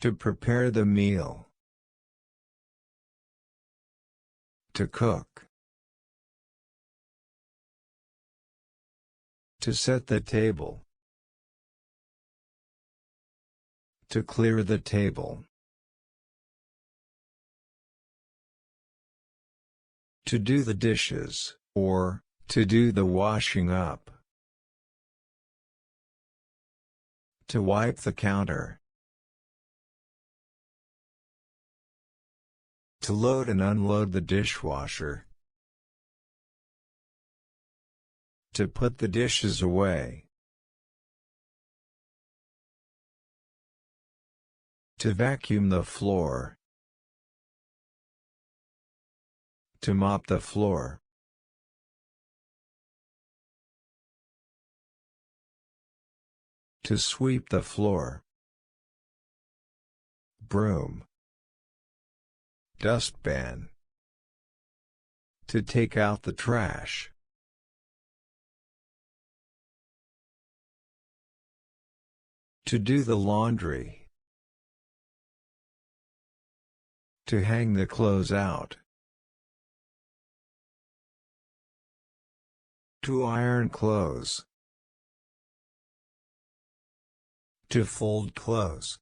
To prepare the meal. To cook. To set the table. To clear the table. To do the dishes, or, to do the washing up. To wipe the counter. To load and unload the dishwasher. To put the dishes away. To vacuum the floor. To mop the floor. To sweep the floor. Broom. Dustpan. To take out the trash. To do the laundry. To hang the clothes out. To iron clothes. To fold clothes.